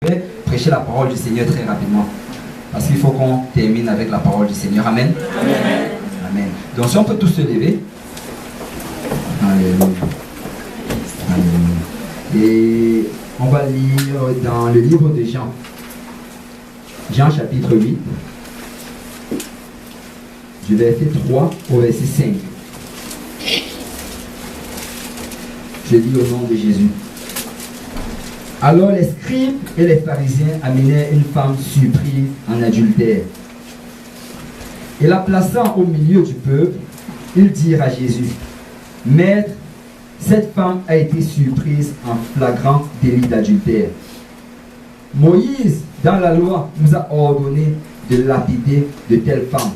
Je vais prêcher la parole du Seigneur très rapidement. Parce qu'il faut qu'on termine avec la parole du Seigneur. Amen. Amen. Amen. Donc si on peut tous se lever. Alléluia. Alléluia. Et on va lire dans le livre de Jean. Jean chapitre 8. Du verset 3 au verset 5. Je lis au nom de Jésus. Alors les scribes et les pharisiens amenèrent une femme surprise en adultère. Et la plaçant au milieu du peuple, ils dirent à Jésus, « Maître, cette femme a été surprise en flagrant délit d'adultère. Moïse, dans la loi, nous a ordonné de lapider de telles femmes.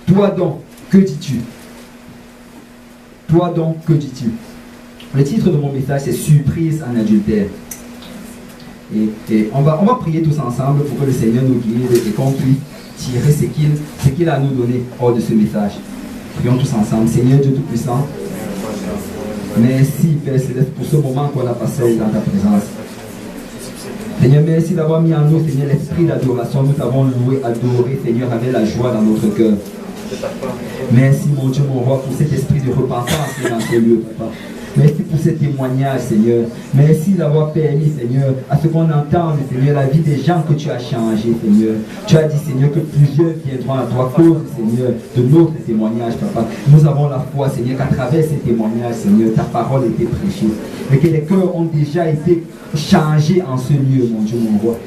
Toi donc, que dis-tu? Toi donc, que dis-tu » Le titre de mon message, c'est « Surprise en adultère ». Et on va prier tous ensemble pour que le Seigneur nous guide et qu'on puisse tirer ce qu'il a à nous donner hors de ce message. Prions tous ensemble. Seigneur Dieu Tout-Puissant, merci Père Céleste pour ce moment qu'on a passé dans ta présence. Seigneur, merci d'avoir mis en nous, Seigneur, l'esprit d'adoration. Nous t'avons loué, adoré, Seigneur, avec la joie dans notre cœur. Merci mon Dieu, mon roi, pour cet esprit de repentance qui est dans ce lieu, Papa. Merci pour ce témoignage, Seigneur. Merci d'avoir permis, Seigneur, à ce qu'on entende, Seigneur, la vie des gens que tu as changés, Seigneur. Tu as dit, Seigneur, que plusieurs viendront à toi à cause, Seigneur, de notre témoignage, Papa. Nous avons la foi, Seigneur, qu'à travers ces témoignages, Seigneur, ta parole a été prêchée. Et que les cœurs ont déjà été changés en ce lieu, mon Dieu, mon roi.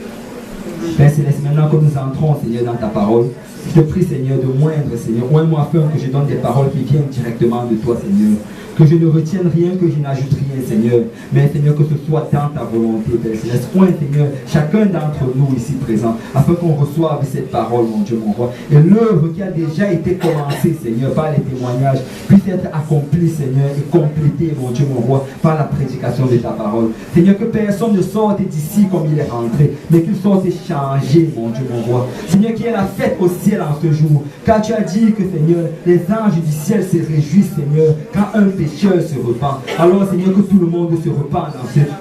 Père Céleste, maintenant que nous entrons, Seigneur, dans ta parole, je te prie, Seigneur, de moindre, Seigneur, oins-moi afin que je donne des paroles qui viennent directement de toi, Seigneur. Que je ne retienne rien, que je n'ajoute rien, Seigneur. Mais, Seigneur, que ce soit dans ta volonté, Père Céleste. Point, Seigneur, chacun d'entre nous ici présents, afin qu'on reçoive cette parole, mon Dieu, mon roi. Et l'œuvre qui a déjà été commencée, Seigneur, par les témoignages, puisse être accomplie, Seigneur, et complétée, mon Dieu, mon roi, par la prédication de ta parole. Seigneur, que personne ne sorte d'ici comme il est rentré, mais qu'il sorte changé, mon Dieu, mon roi. Seigneur, qu'il y ait la fête au ciel en ce jour. Car tu as dit que, Seigneur, les anges du ciel se réjouissent, Seigneur, quand un pécheur se repent. Alors, Seigneur, que tout le monde se repent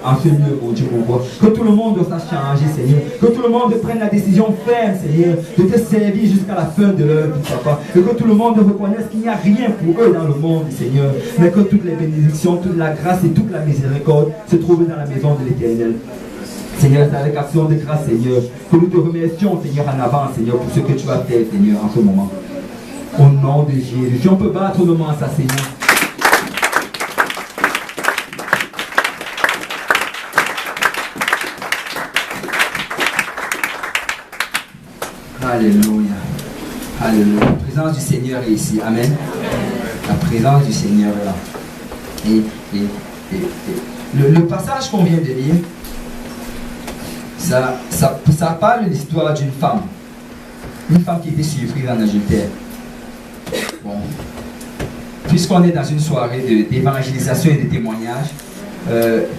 en ce lieu, mon Dieu, mon roi. Que tout le monde doit changer, Seigneur. Que tout le monde prenne la décision ferme, Seigneur, de te servir jusqu'à la fin de leur vie, Papa. Et que tout le monde reconnaisse qu'il n'y a rien pour eux dans le monde, Seigneur. Mais que toutes les bénédictions, toute la grâce et toute la miséricorde se trouvent dans la maison de l'Éternel. Seigneur, c'est avec action de grâce, Seigneur, que nous te remercions, Seigneur, en avant, Seigneur, pour ce que tu as fait, Seigneur, en ce moment. Au nom de Jésus. Si on peut battre nos mains à ça, Seigneur. Alléluia. Alléluia. La présence du Seigneur est ici. Amen. La présence du Seigneur est là. Le passage qu'on vient de lire, ça parle de l'histoire d'une femme. Une femme qui était surprise en adultère. Bon. Puisqu'on est dans une soirée d'évangélisation et de témoignage,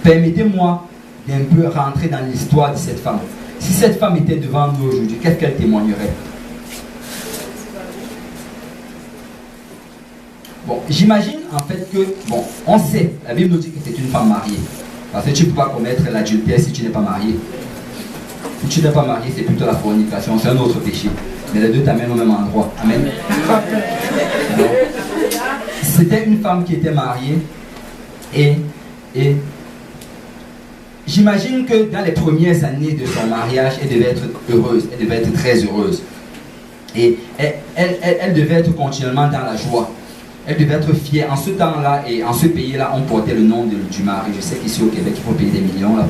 permettez-moi d'un peu rentrer dans l'histoire de cette femme. Si cette femme était devant nous aujourd'hui, qu'est-ce qu'elle témoignerait? Bon, j'imagine en fait que, bon, on sait, la Bible nous dit que c'est une femme mariée. Parce que tu ne peux pas commettre l'adultère si tu n'es pas marié. Si tu n'es pas marié, c'est plutôt la fornication, c'est un autre péché. Mais les deux t'amènent au même endroit. Amen. C'était une femme qui était mariée et j'imagine que dans les premières années de son mariage, elle devait être heureuse, elle devait être très heureuse. Et elle devait être continuellement dans la joie. Elle devait être fière. En ce temps-là et en ce pays-là, on portait le nom du mari. Je sais qu'ici au Québec, il faut payer des millions là,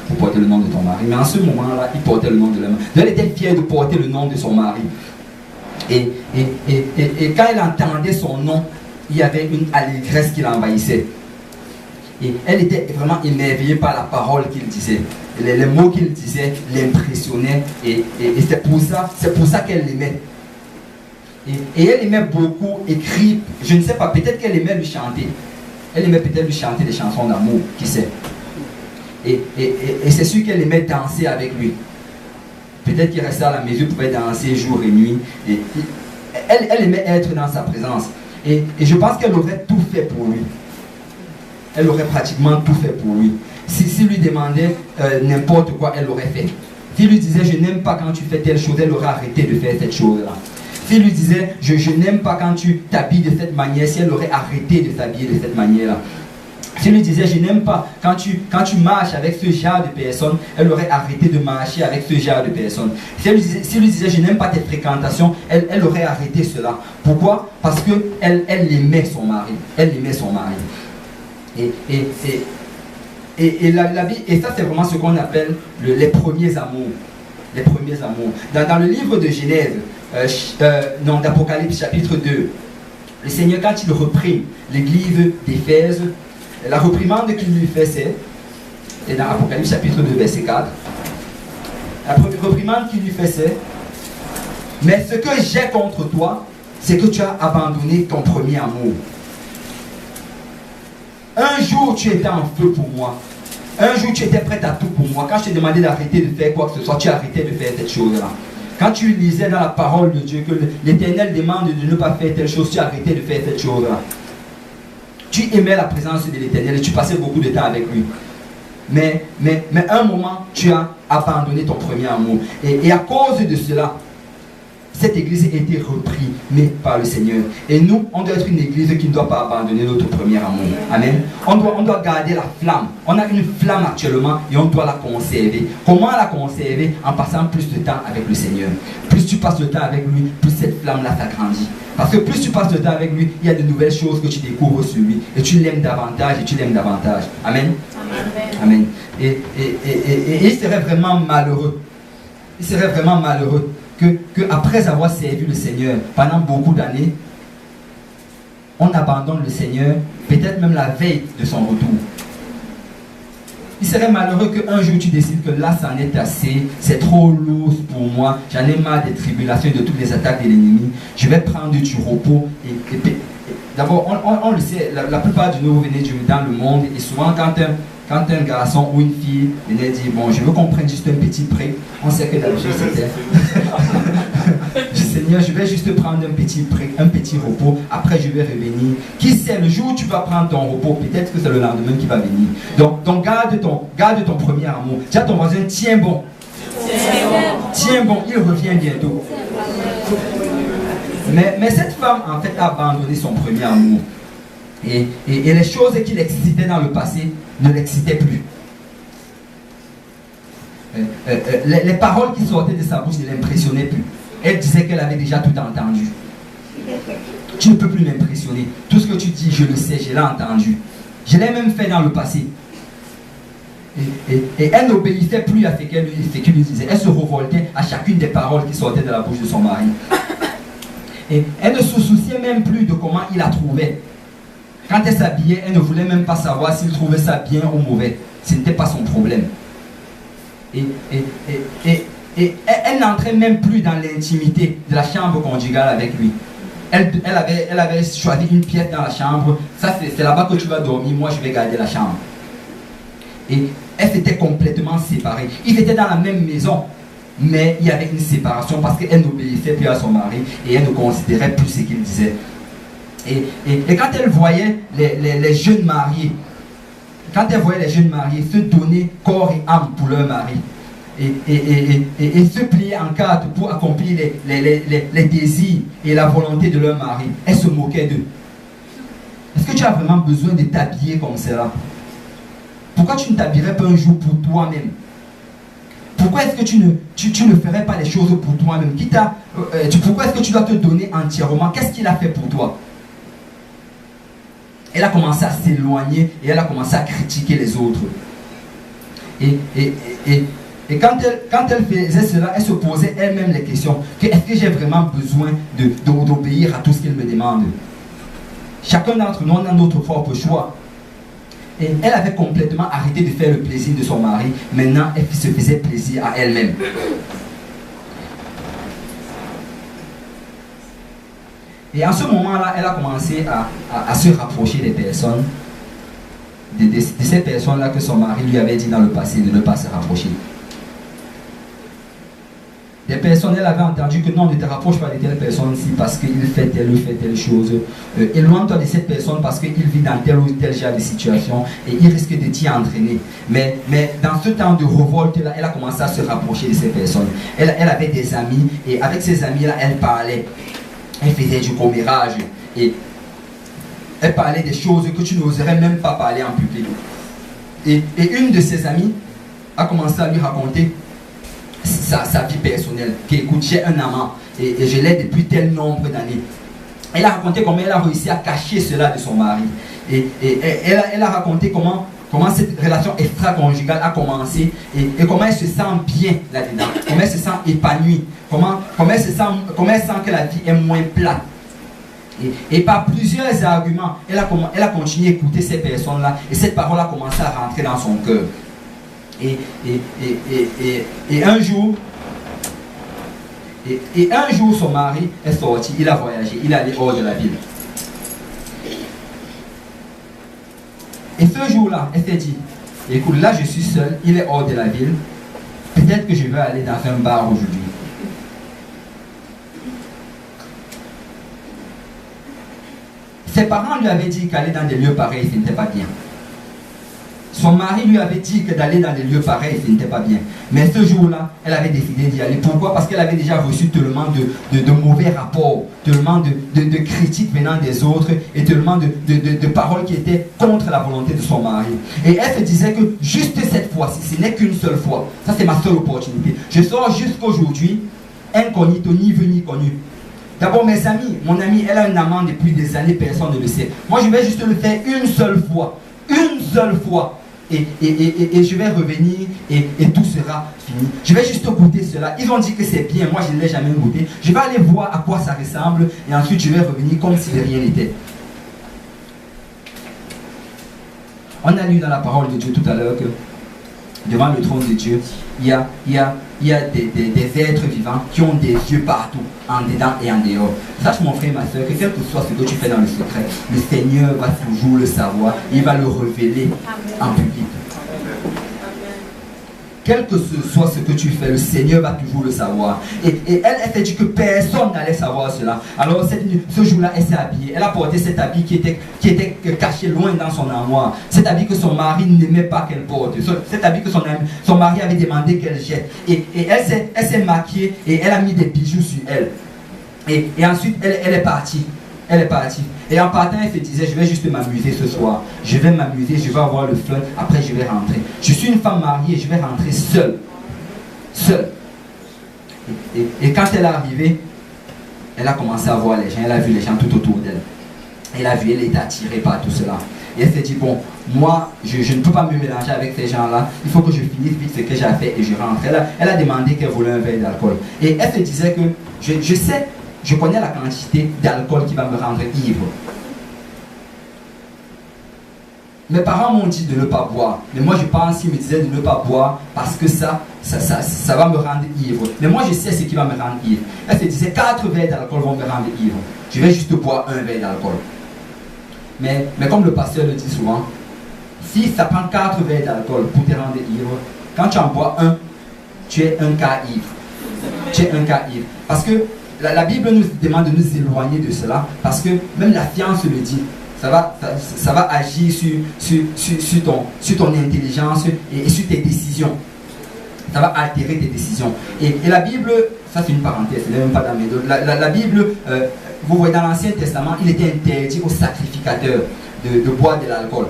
pour porter le nom de ton mari. Mais en ce moment-là, il portait le nom de l'homme. Elle était fière de porter le nom de son mari. Et quand elle entendait son nom, il y avait une allégresse qui l'envahissait. Et elle était vraiment émerveillée par la parole qu'il disait. Les mots qu'il disait l'impressionnaient. Et c'est pour ça qu'elle l'aimait. Et elle aimait beaucoup écrire, je ne sais pas, peut-être qu'elle aimait lui chanter. Elle aimait peut-être lui chanter des chansons d'amour, qui sait. Et c'est sûr qu'elle aimait danser avec lui. Peut-être qu'il restait à la maison, pouvait danser jour et nuit. Et elle aimait être dans sa présence. Et je pense qu'elle aurait tout fait pour lui. Elle aurait pratiquement tout fait pour lui. s'il lui demandait n'importe quoi, elle l'aurait fait. S'il lui disait, je n'aime pas quand tu fais telle chose, elle aurait arrêté de faire cette chose-là. S'il lui disait, je n'aime pas quand tu t'habilles de cette manière, si elle aurait arrêté de s'habiller de cette manière-là. S'il lui disait, je n'aime pas quand tu marches avec ce genre de personnes, elle aurait arrêté de marcher avec ce genre de personnes. S'il lui disait, je n'aime pas tes fréquentations, elle aurait arrêté cela. Pourquoi? Parce qu'elle aimait son mari. Elle aimait son mari. Et ça, c'est vraiment ce qu'on appelle les premiers amours. Les premiers amours. Dans le livre de Genèse, d'Apocalypse chapitre 2, le Seigneur, quand il reprime l'église d'Éphèse, la réprimande qu'il lui fait, c'est dans Apocalypse chapitre 2, verset 4. La réprimande qu'il lui fait, c'est: mais ce que j'ai contre toi, c'est que tu as abandonné ton premier amour. Un jour, tu étais en feu pour moi. Un jour, tu étais prêt à tout pour moi. Quand je t'ai demandé d'arrêter de faire quoi que ce soit, tu as arrêté de faire cette chose-là. Quand tu lisais dans la parole de Dieu que l'Éternel demande de ne pas faire telle chose, tu as arrêté de faire cette chose-là. Tu aimais la présence de l'Éternel et tu passais beaucoup de temps avec lui. Mais un moment, tu as abandonné ton premier amour. Et à cause de cela, cette église a été reprise par le Seigneur. Et nous, on doit être une église qui ne doit pas abandonner notre premier amour. Amen. On doit garder la flamme. On a une flamme actuellement et on doit la conserver. Comment la conserver? En passant plus de temps avec le Seigneur. Plus tu passes le temps avec lui, plus cette flamme-là s'agrandit. Parce que plus tu passes le temps avec lui, il y a de nouvelles choses que tu découvres sur lui. Et tu l'aimes davantage et tu l'aimes davantage. Amen. Amen. Et il serait vraiment malheureux. Il serait vraiment malheureux que après avoir servi le Seigneur pendant beaucoup d'années, on abandonne le Seigneur, peut-être même la veille de son retour. Il serait malheureux qu'un jour tu décides que là, ça en est assez, c'est trop lourd pour moi, j'en ai marre des tribulations et de toutes les attaques de l'ennemi, je vais prendre du repos. D'abord, on le sait, la plupart de nous venez dans le monde, et souvent quand un garçon ou une fille venait dire, bon, je veux qu'on prenne juste un petit prêt, on sait que d'habitude c'était Seigneur, je vais juste prendre un petit prêt, un petit repos, après je vais revenir. Qui sait, le jour où tu vas prendre ton repos, peut-être que c'est le lendemain qui va venir. Donc garde ton premier amour. Dis à ton voisin, tiens bon. Tiens bon, il revient bientôt. Mais cette femme, en fait, a abandonné son premier amour. Et les choses qui l'excitaient dans le passé ne l'excitaient plus. Les paroles qui sortaient de sa bouche ne l'impressionnaient plus. Elle disait qu'elle avait déjà tout entendu. Tu ne peux plus m'impressionner. Tout ce que tu dis, je le sais, je l'ai entendu. Je l'ai même fait dans le passé. Et elle n'obéissait plus à ce qu'il lui disait. Elle se révoltait à chacune des paroles qui sortaient de la bouche de son mari. Et elle ne se souciait même plus de comment il la trouvait. Quand elle s'habillait, elle ne voulait même pas savoir s'il trouvait ça bien ou mauvais. Ce n'était pas son problème. Et elle n'entrait même plus dans l'intimité de la chambre conjugale avec lui. Elle avait choisi une pièce dans la chambre. Ça, c'est là-bas que tu vas dormir. Moi, je vais garder la chambre. Et elle s'était complètement séparée. Ils étaient dans la même maison. Mais il y avait une séparation parce qu'elle n'obéissait plus à son mari et elle ne considérait plus ce qu'il disait. Et quand elle voyait les jeunes mariés, se donner corps et âme pour leur mari, et se plier en quatre pour accomplir les désirs et la volonté de leur mari, elle se moquait d'eux. Est-ce que tu as vraiment besoin de t'habiller comme cela? Pourquoi tu ne t'habillerais pas un jour pour toi-même? Pourquoi est-ce que tu ne ferais pas les choses pour toi-même? Pourquoi est-ce que tu dois te donner entièrement? Qu'est-ce qu'il a fait pour toi? Elle a commencé à s'éloigner et elle a commencé à critiquer les autres. Et quand elle faisait cela, elle se posait elle-même les questions. Est-ce que j'ai vraiment besoin d'obéir à tout ce qu'elle me demande? Chacun d'entre nous a notre propre choix. Et elle avait complètement arrêté de faire le plaisir de son mari. Maintenant, elle se faisait plaisir à elle-même. Et en ce moment-là, elle a commencé à se rapprocher des personnes, de ces personnes-là que son mari lui avait dit dans le passé de ne pas se rapprocher. Des personnes, elle avait entendu que non, ne te rapproche pas de telle personne ici parce qu'il fait telle chose. Éloigne-toi de cette personne parce qu'il vit dans tel ou tel genre de situation et il risque de t'y entraîner. Mais dans ce temps de révolte-là, elle a commencé à se rapprocher de ces personnes. Elle avait des amis et avec ces amis-là, elle parlait. Elle faisait du commérage et elle parlait des choses que tu n'oserais même pas parler en public. Et une de ses amies a commencé à lui raconter sa vie personnelle, qu'écoute, j'ai un amant et je l'ai depuis tel nombre d'années. Elle a raconté comment elle a réussi à cacher cela de son mari. Et elle a raconté comment cette relation extra-conjugale a commencé et comment elle se sent bien là-dedans, comment elle se sent épanouie, comment elle sent que la vie est moins plate. Et par plusieurs arguments, elle a continué à écouter ces personnes-là et cette parole a commencé à rentrer dans son cœur. Et un jour, son mari est sorti, il a voyagé, il est allé hors de la ville. Et ce jour-là, elle s'est dit, écoute, là je suis seule, il est hors de la ville, peut-être que je vais aller dans un bar aujourd'hui. Ses parents lui avaient dit qu'aller dans des lieux pareils, ce n'était pas bien. Son mari lui avait dit que d'aller dans des lieux pareils, ce n'était pas bien. Mais ce jour-là, elle avait décidé d'y aller. Pourquoi? Parce qu'elle avait déjà reçu tellement de mauvais rapports, tellement de critiques venant des autres et tellement de paroles qui étaient contre la volonté de son mari. Et elle se disait que juste cette fois-ci, ce n'est qu'une seule fois. Ça, c'est ma seule opportunité. Je sors jusqu'aujourd'hui, incognito, ni vu ni connu. D'abord, mes amis, mon amie, elle a un amant depuis des années, personne ne le sait. Moi, je vais juste le faire une seule fois. Une seule fois. Et je vais revenir et tout sera fini. Je vais juste goûter cela. Ils ont dit que c'est bien, moi je ne l'ai jamais goûté. Je vais aller voir à quoi ça ressemble et ensuite je vais revenir comme si de rien n'était. On a lu dans la parole de Dieu tout à l'heure que devant le trône de Dieu, il y a des êtres vivants qui ont des yeux partout, en dedans et en dehors. Sache mon frère et ma soeur que quel que soit ce que tu fais dans le secret, le Seigneur va toujours le savoir, il va le révéler en public. Quel que soit ce que tu fais, le Seigneur va toujours le savoir. Et elle s'est dit que personne n'allait savoir cela. Alors ce jour-là, elle s'est habillée. Elle a porté cet habit qui était caché loin dans son armoire. Cet habit que son mari n'aimait pas qu'elle porte. Cet habit que son mari avait demandé qu'elle jette. Et elle s'est maquillée et elle a mis des bijoux sur elle. Et ensuite, elle est partie. Elle est partie. Et en partant, elle se disait, je vais juste m'amuser ce soir. Je vais m'amuser, je vais avoir le fun. Après, je vais rentrer. Je suis une femme mariée, je vais rentrer seule. Seule. Et quand elle est arrivée, elle a commencé à voir les gens. Elle a vu les gens tout autour d'elle. Elle a vu, elle était attirée par tout cela. Et elle s'est dit, bon, moi, je ne peux pas me mélanger avec ces gens-là. Il faut que je finisse vite ce que j'ai fait et je rentre. Elle a demandé qu'elle voulait un verre d'alcool. Et elle se disait que, je sais, je connais la quantité d'alcool qui va me rendre ivre. Mes parents m'ont dit de ne pas boire. Mais moi, je pense qu'ils me disaient de ne pas boire parce que ça va me rendre ivre. Mais moi, je sais ce qui va me rendre ivre. Elle se disait, 4 verres d'alcool vont me rendre ivre. Je vais juste boire un verre d'alcool. Mais comme le pasteur le dit souvent, si ça prend 4 verres d'alcool pour te rendre ivre, quand tu en bois un, tu es un cas ivre. Tu es un cas ivre. Parce que la Bible nous demande de nous éloigner de cela, parce que même la science le dit, ça va agir sur ton intelligence et sur tes décisions. Ça va altérer tes décisions. Et la Bible, ça c'est une parenthèse, ce n'est même pas dans mes dos. La Bible, vous voyez dans l'Ancien Testament, il était interdit aux sacrificateurs de boire de l'alcool.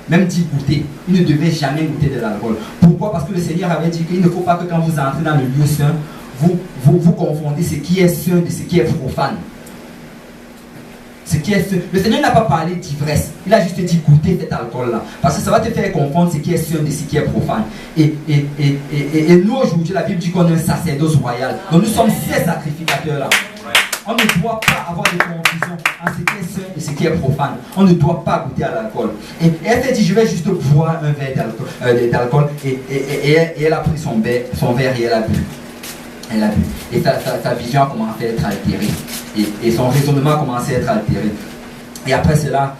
Même d'y goûter. Ils ne devaient jamais goûter de l'alcool. Pourquoi? Parce que le Seigneur avait dit qu'il ne faut pas que quand vous entrez dans le lieu saint, vous confondez ce qui est saint de ce qui est profane. Ce qui est saint. Le Seigneur n'a pas parlé d'ivresse. Il a juste dit goûter cet alcool-là. Parce que ça va te faire confondre ce qui est saint de ce qui est profane. Et nous aujourd'hui, la Bible dit qu'on est un sacerdoce royal. Donc nous sommes ces sacrificateurs-là. On ne doit pas avoir de confusion entre ce qui est saint et ce qui est profane. On ne doit pas goûter à l'alcool. Et elle s'est dit, je vais juste boire un verre d'alcool. Et elle a pris son verre et elle a bu. Elle a bu. Et sa vision a commencé à être altérée. Et son raisonnement a commencé à être altéré. Et après cela,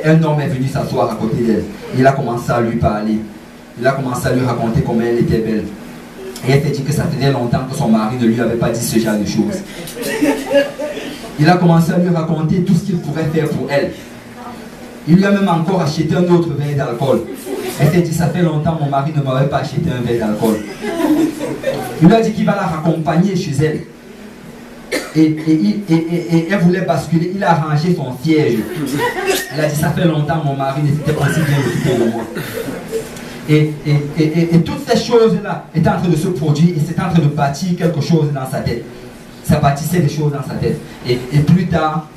un homme est venu s'asseoir à côté d'elle. Il a commencé à lui parler. Il a commencé à lui raconter comment elle était belle. Et elle s'est dit que ça faisait longtemps que son mari ne lui avait pas dit ce genre de choses. Il a commencé à lui raconter tout ce qu'il pourrait faire pour elle. Il lui a même encore acheté un autre verre d'alcool. Elle s'est dit, ça fait longtemps mon mari ne m'avait pas acheté un verre d'alcool. Il lui a dit qu'il va la raccompagner chez elle. Et elle voulait basculer, il a rangé son siège. Elle a dit, ça fait longtemps mon mari ne s'était pas si bien occupé de moi. Et toutes ces choses-là étaient en train de se produire et c'était en train de bâtir quelque chose dans sa tête. Ça bâtissait des choses dans sa tête. Et plus tard,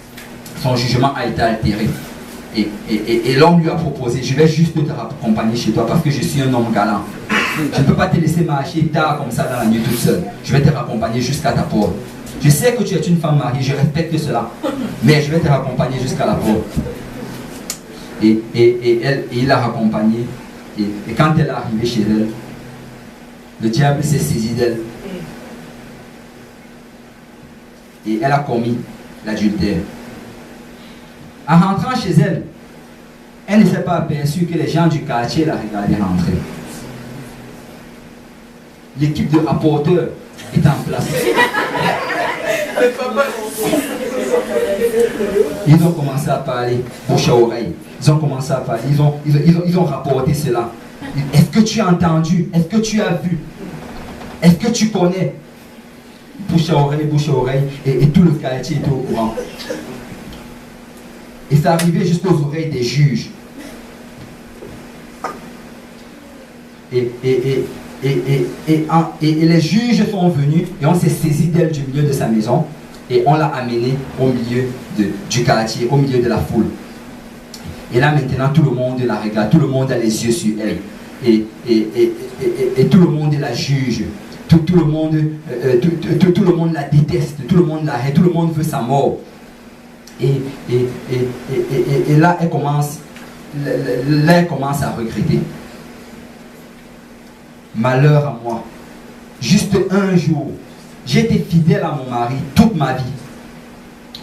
son jugement a été altéré. Et l'homme lui a proposé, je vais juste te raccompagner chez toi parce que je suis un homme galant. Je ne peux pas te laisser marcher tard comme ça dans la nuit toute seule. Je vais te raccompagner jusqu'à ta porte. Je sais que tu es une femme mariée, je respecte cela. Mais je vais te raccompagner jusqu'à la porte. Et il l'a raccompagnée. Et quand elle est arrivée chez elle, le diable s'est saisi d'elle. Et elle a commis l'adultère. En rentrant chez elle, elle ne s'est pas aperçue que les gens du quartier la regardaient rentrer. L'équipe de rapporteurs est en place. Ils ont commencé à parler, bouche à oreille. Ils ont commencé à parler, ils ont rapporté cela. Est-ce que tu as entendu? Est-ce que tu as vu? Est-ce que tu connais? Bouche à oreille, et tout le quartier était au courant. Et ça arrivait jusqu'aux oreilles des juges. Et les juges sont venus et on s'est saisi d'elle du milieu de sa maison et on l'a amenée au milieu du quartier, au milieu de la foule. Et là maintenant tout le monde la regarde, tout le monde a les yeux sur elle. Et tout le monde la juge. Tout le monde la déteste, tout le monde la hait, tout le monde veut sa mort. Et là, elle commence à regretter. Malheur à moi. Juste un jour, j'ai été fidèle à mon mari toute ma vie.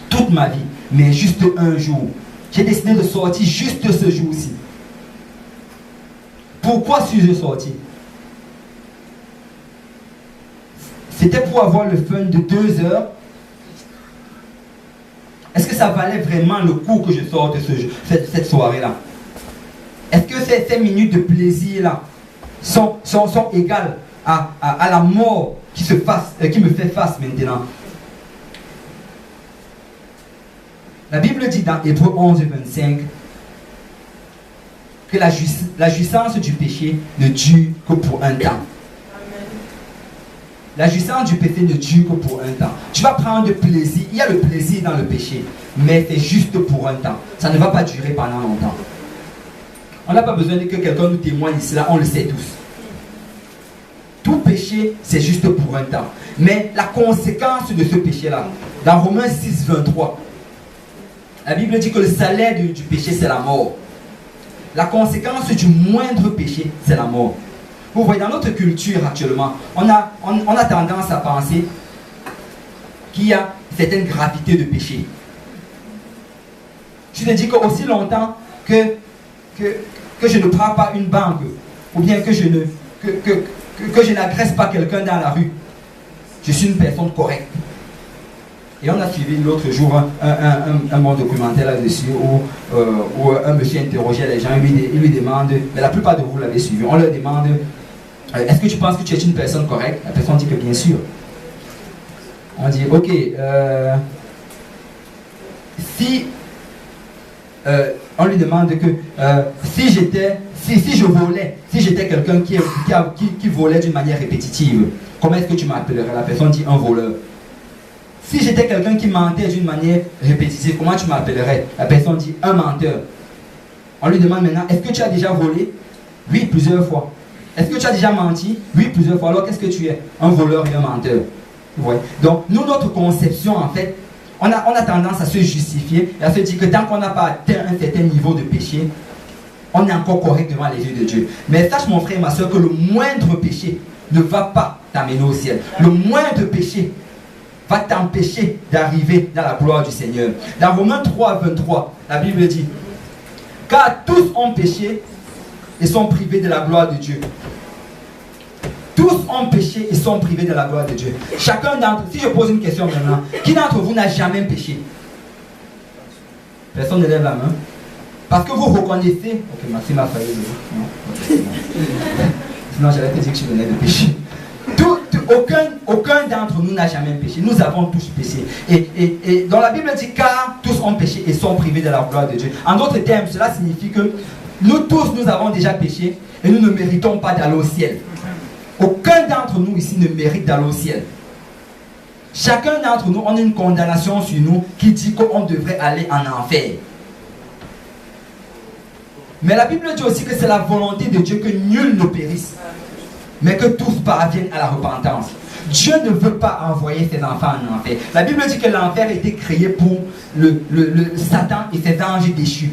Toute ma vie. Mais juste un jour, j'ai décidé de sortir juste ce jour-ci. Pourquoi suis-je sorti? C'était pour avoir le fun de 2 heures. Est-ce que ça valait vraiment le coup que je sorte cette soirée-là? Est-ce que ces minutes de plaisir-là sont égales à la mort qui me fait face maintenant? La Bible dit dans Hébreux 11, 25 que la jouissance du péché ne dure que pour un temps. La jouissance du péché ne dure que pour un temps. Tu vas prendre du plaisir. Il y a le plaisir dans le péché. Mais c'est juste pour un temps. Ça ne va pas durer pendant longtemps. On n'a pas besoin que quelqu'un nous témoigne cela. On le sait tous. Tout péché, c'est juste pour un temps. Mais la conséquence de ce péché-là, dans Romains 6, 23, la Bible dit que le salaire du péché, c'est la mort. La conséquence du moindre péché, c'est la mort. Vous voyez, dans notre culture actuellement, on a tendance à penser qu'il y a certaines gravités de péché. Je te dis qu'aussi longtemps que je ne prends pas une banque, ou bien que je n'agresse pas quelqu'un dans la rue, je suis une personne correcte. Et on a suivi l'autre jour un bon documentaire là-dessus où un monsieur interrogeait les gens, il lui demande, mais la plupart de vous l'avez suivi, on leur demande, est-ce que tu penses que tu es une personne correcte? La personne dit que bien sûr. On dit, ok, si on lui demande que si je volais, si j'étais quelqu'un qui volait d'une manière répétitive, comment est-ce que tu m'appellerais? La personne dit un voleur. Si j'étais quelqu'un qui mentait d'une manière répétitive, comment tu m'appellerais? La personne dit un menteur. On lui demande maintenant, est-ce que tu as déjà volé? Oui, plusieurs fois. Est-ce que tu as déjà menti? Oui, plusieurs fois. Alors qu'est-ce que tu es? Un voleur et un menteur. Ouais. Donc, nous, notre conception, en fait, on a tendance à se justifier et à se dire que tant qu'on n'a pas atteint un certain niveau de péché, on est encore correct devant les yeux de Dieu. Mais sache, mon frère et ma soeur, que le moindre péché ne va pas t'amener au ciel. Le moindre péché va t'empêcher d'arriver dans la gloire du Seigneur. Dans Romains 3, 23, la Bible dit, car tous ont péché et sont privés de la gloire de Dieu. Tous ont péché et sont privés de la gloire de Dieu. Chacun d'entre si je pose une question maintenant, qui d'entre vous n'a jamais péché? Personne ne lève la main. Parce que vous reconnaissez. Ok, merci ma faillite. Sinon, j'allais te dire que je venais de pécher. Aucun d'entre nous n'a jamais péché. Nous avons tous péché. Et dans la Bible dit car tous ont péché et sont privés de la gloire de Dieu. En d'autres termes, cela signifie que nous tous, nous avons déjà péché et nous ne méritons pas d'aller au ciel. Aucun d'entre nous ici ne mérite d'aller au ciel. Chacun d'entre nous, on a une condamnation sur nous qui dit qu'on devrait aller en enfer. Mais la Bible dit aussi que c'est la volonté de Dieu que nul ne périsse, mais que tous parviennent à la repentance. Dieu ne veut pas envoyer ses enfants en enfer. La Bible dit que l'enfer a été créé pour le Satan et ses anges déchus.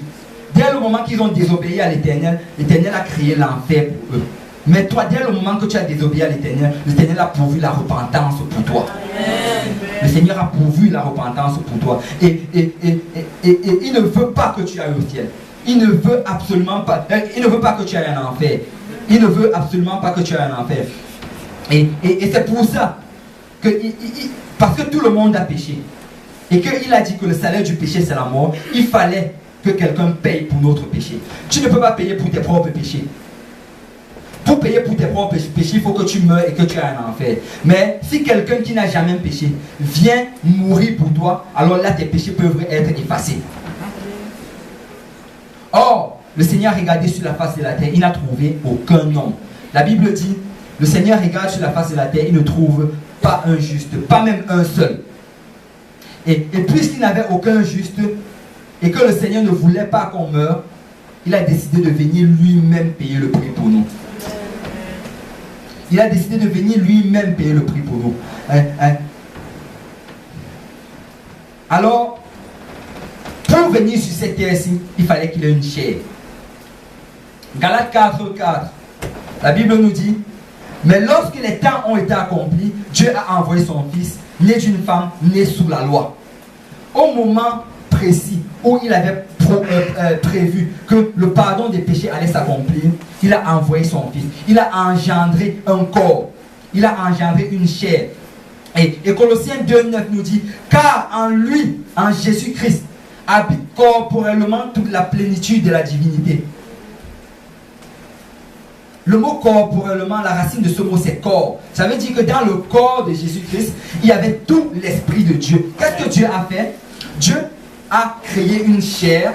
Dès le moment qu'ils ont désobéi à l'Éternel, l'Éternel a créé l'enfer pour eux. Mais toi, dès le moment que tu as désobéi à l'Éternel, l'Éternel a pourvu la repentance pour toi. Amen. Le Seigneur a pourvu la repentance pour toi. Et il ne veut pas que tu ailles au ciel. Il ne veut absolument pas. Il ne veut pas que tu ailles en enfer. Il ne veut absolument pas que tu ailles en enfer. Et c'est pour ça que, parce que tout le monde a péché, et qu'il a dit que le salaire du péché c'est la mort, il fallait que quelqu'un paye pour notre péché. Tu ne peux pas payer pour tes propres péchés. Pour payer pour tes propres péchés, il faut que tu meurs et que tu ailles en enfer. Mais si quelqu'un qui n'a jamais péché vient mourir pour toi, alors là tes péchés peuvent être effacés. Or, le Seigneur a regardé sur la face de la terre, il n'a trouvé aucun homme. La Bible dit, le Seigneur regarde sur la face de la terre, il ne trouve pas un juste, pas même un seul. Et puisqu'il n'avait aucun juste, et que le Seigneur ne voulait pas qu'on meure, il a décidé de venir lui-même payer le prix pour nous. Il a décidé de venir lui-même payer le prix pour nous. Alors, pour venir sur cette terre-ci, il fallait qu'il ait une chair. Galates 4:4, la Bible nous dit, mais lorsque les temps ont été accomplis, Dieu a envoyé son Fils, né d'une femme, né sous la loi. Au moment précis où il avait prévu que le pardon des péchés allait s'accomplir, il a envoyé son Fils. Il a engendré un corps. Il a engendré une chair. Et Colossiens 2:9 nous dit, car en lui, en Jésus-Christ, habite corporellement toute la plénitude de la divinité. Le mot corporellement, la racine de ce mot c'est corps. Ça veut dire que dans le corps de Jésus-Christ, il y avait tout l'Esprit de Dieu. Qu'est-ce que Dieu a fait? Dieu a créé une chair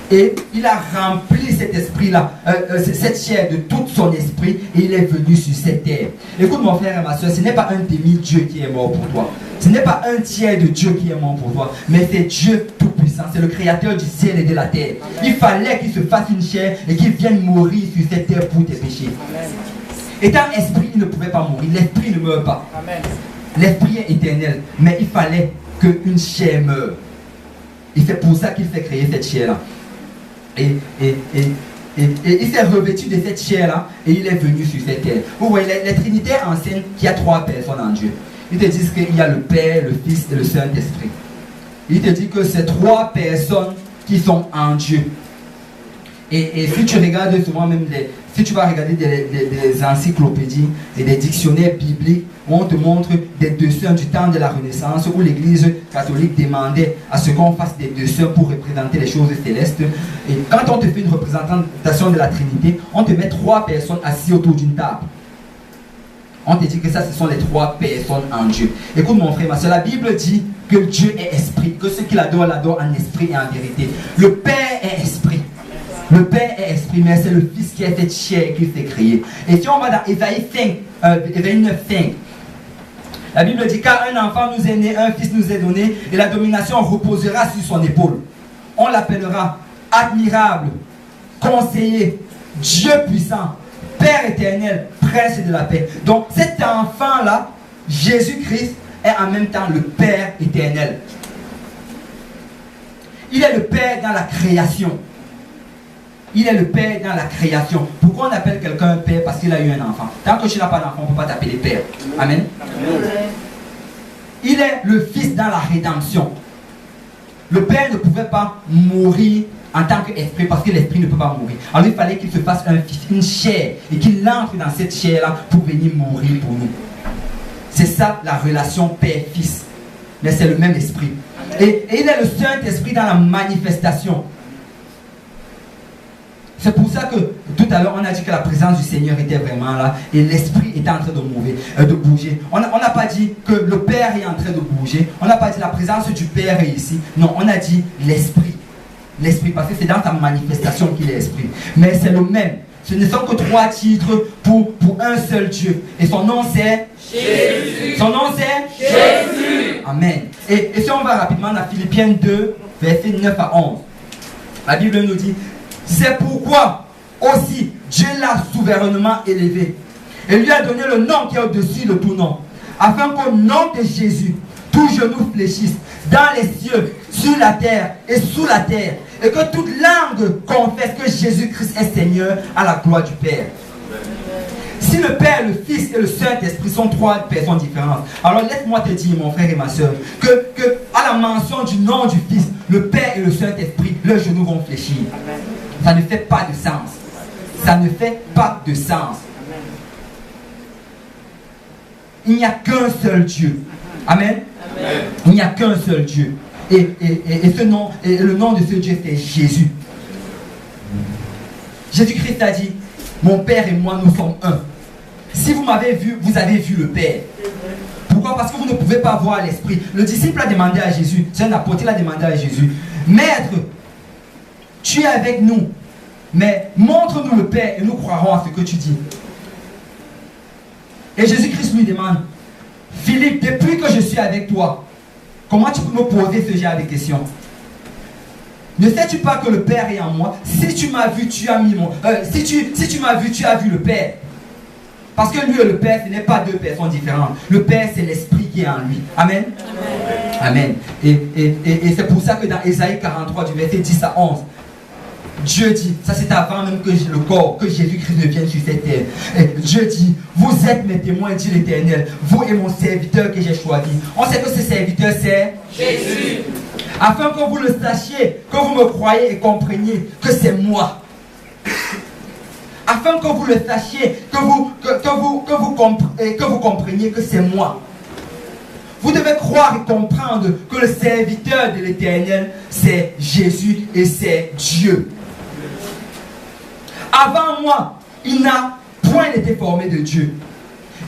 et il a rempli cet esprit-là, cette chair de tout son esprit et il est venu sur cette terre. Écoute mon frère et ma soeur, ce n'est pas un demi-dieu qui est mort pour toi. Ce n'est pas un tiers de Dieu qui est mort pour toi, mais c'est Dieu tout-puissant, c'est le créateur du ciel et de la terre. Il fallait qu'il se fasse une chair et qu'il vienne mourir sur cette terre pour tes péchés. Étant esprit, il ne pouvait pas mourir. L'esprit ne meurt pas. L'esprit est éternel, mais il fallait qu'une chair meure. Et c'est pour ça qu'il s'est créé cette chair-là. Et il s'est revêtu de cette chair-là et il est venu sur cette terre. Vous voyez, les Trinitaires enseignent qu'il y a trois personnes en Dieu. Ils te disent qu'il y a le Père, le Fils et le Saint-Esprit. Ils te disent que c'est trois personnes qui sont en Dieu. Et si tu regardes souvent même si tu vas regarder des encyclopédies et des dictionnaires bibliques où on te montre des dessins du temps de la Renaissance où l'Église catholique demandait à ce qu'on fasse des dessins pour représenter les choses célestes. Et quand on te fait une représentation de la Trinité, on te met trois personnes assises autour d'une table. On te dit que ça, ce sont les trois personnes en Dieu. Écoute mon frère, ma soeur, la Bible dit que Dieu est esprit, que ceux qui l'adorent, l'adorent en esprit et en vérité. Le Père est esprit. Le Père est esprit, mais c'est le Fils qui a cette chair qui s'est créé. Et si on va dans Ésaïe 9:5, la Bible dit car un enfant nous est né, un fils nous est donné, et la domination reposera sur son épaule. On l'appellera admirable, conseiller, Dieu puissant, Père éternel, Prince de la paix. Donc cet enfant-là, Jésus-Christ, est en même temps le Père éternel. Il est le Père dans la création. Il est le Père dans la création. Pourquoi on appelle quelqu'un Père? Parce qu'il a eu un enfant. Tant que tu n'as pas d'enfant, on ne peut pas t'appeler Père. Amen. Il est le Fils dans la rédemption. le Père ne pouvait pas mourir en tant qu'esprit parce que l'esprit ne peut pas mourir. Alors il fallait qu'il se fasse une chair et qu'il entre dans cette chair-là pour venir mourir pour nous. C'est ça la relation Père-Fils. Mais c'est le même esprit. Et il est le Saint-Esprit dans la manifestation. C'est pour ça que tout à l'heure on a dit que la présence du Seigneur était vraiment là et l'Esprit était en train de bouger. On n'a pas dit que le Père est en train de bouger. On n'a pas dit la présence du Père est ici. Non, on a dit l'Esprit. L'Esprit, parce que c'est dans ta manifestation qu'il est Esprit. Mais c'est le même. Ce ne sont que 3 titres pour un seul Dieu. Et son nom c'est Jésus. Son nom c'est Jésus. Amen. Et si on va rapidement dans Philippiens 2, versets 9 à 11. La Bible nous dit, c'est pourquoi aussi Dieu l'a souverainement élevé et lui a donné le nom qui est au-dessus de tout nom, afin qu'au nom de Jésus, tout genou fléchisse dans les cieux, sur la terre et sous la terre, et que toute langue confesse que Jésus-Christ est Seigneur à la gloire du Père. Si le Père, le Fils et le Saint-Esprit sont 3 personnes différentes, alors laisse-moi te dire, mon frère et ma soeur, que à la mention du nom du Fils, le Père et le Saint-Esprit, leurs genoux vont fléchir. Ça ne fait pas de sens. Ça ne fait pas de sens. Il n'y a qu'un seul Dieu. Amen. Amen. Il n'y a qu'un seul Dieu. Et ce nom, et le nom de ce Dieu, c'est Jésus. Jésus-Christ a dit, mon Père et moi, nous sommes un. Si vous m'avez vu, vous avez vu le Père. Pourquoi? Parce que vous ne pouvez pas voir l'Esprit. Le disciple a demandé à Jésus, c'est un apôtre, il a demandé à Jésus, Maître, tu es avec nous, mais montre-nous le Père et nous croirons à ce que tu dis. Et Jésus-Christ lui demande, Philippe, depuis que je suis avec toi, comment tu peux me poser ce genre de questions? Ne sais-tu pas que le Père est en moi? Si tu m'as vu, tu as mis mon... si tu m'as vu, tu as vu le Père. Parce que lui et le Père, ce n'est pas 2 personnes différentes. Le Père, c'est l'Esprit qui est en lui. Amen. Amen. Et c'est pour ça que dans Ésaïe 43, du verset 10 à 11, Dieu dit, ça c'est avant même que le corps, que Jésus-Christ ne vienne sur cette terre. Et Dieu dit, vous êtes mes témoins, dit l'Éternel, vous et mon serviteur que j'ai choisi. On sait que ce serviteur c'est Jésus. Afin que vous le sachiez, que vous me croyez et compreniez que c'est moi. Afin que vous le sachiez, que vous compreniez que c'est moi. Vous devez croire et comprendre que le serviteur de l'Éternel, c'est Jésus et c'est Dieu. Avant moi, il n'a point été formé de Dieu.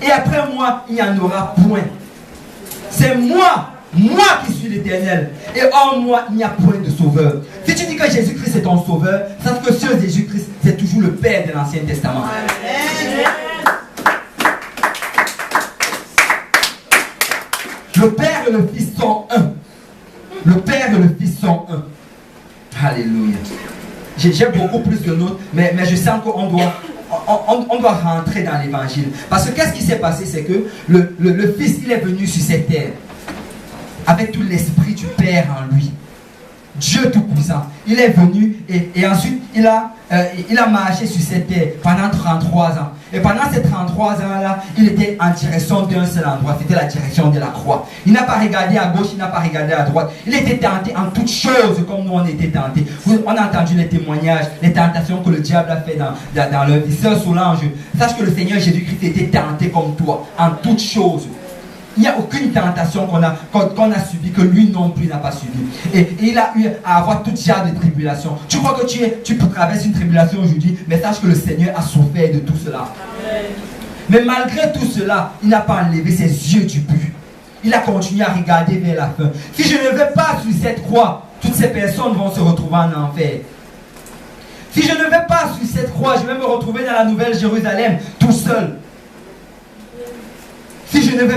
Et après moi, il n'y en aura point. C'est moi qui suis l'Éternel. Et en moi, il n'y a point de sauveur. Si tu dis que Jésus-Christ est ton sauveur, sache que ce Jésus-Christ, c'est toujours le Père de l'Ancien Testament. Amen. Le Père et le Fils sont un. Le Père et le Fils sont un. Alléluia. J'aime beaucoup plus que l'autre, mais je sens qu'on doit rentrer dans l'évangile. Parce que qu'est-ce qui s'est passé? C'est que le Fils, il est venu sur cette terre avec tout l'esprit du Père en lui. Dieu Tout-Puissant. Il est venu et ensuite il a marché sur cette terre pendant 33 ans. Et pendant ces 33 ans-là, il était en direction d'un seul endroit. C'était la direction de la croix. Il n'a pas regardé à gauche, il n'a pas regardé à droite. Il était tenté en toutes choses comme nous on était tentés. On a entendu les témoignages, les tentations que le diable a fait dans leur vie. Sœur Solange, sache que le Seigneur Jésus-Christ était tenté comme toi en toutes choses. Il n'y a aucune tentation qu'on a subie que lui non plus n'a pas subi. Et il a eu à avoir tout genre de tribulation. Tu crois que tu peux traverser une tribulation aujourd'hui, mais sache que le Seigneur a souffert de tout cela. Amen. Mais malgré tout cela, il n'a pas enlevé ses yeux du but. Il a continué à regarder vers la fin. Si je ne vais pas sur cette croix, toutes ces personnes vont se retrouver en enfer. Si je ne vais pas sur cette croix, je vais me retrouver dans la Nouvelle Jérusalem tout seul. Si je ne vais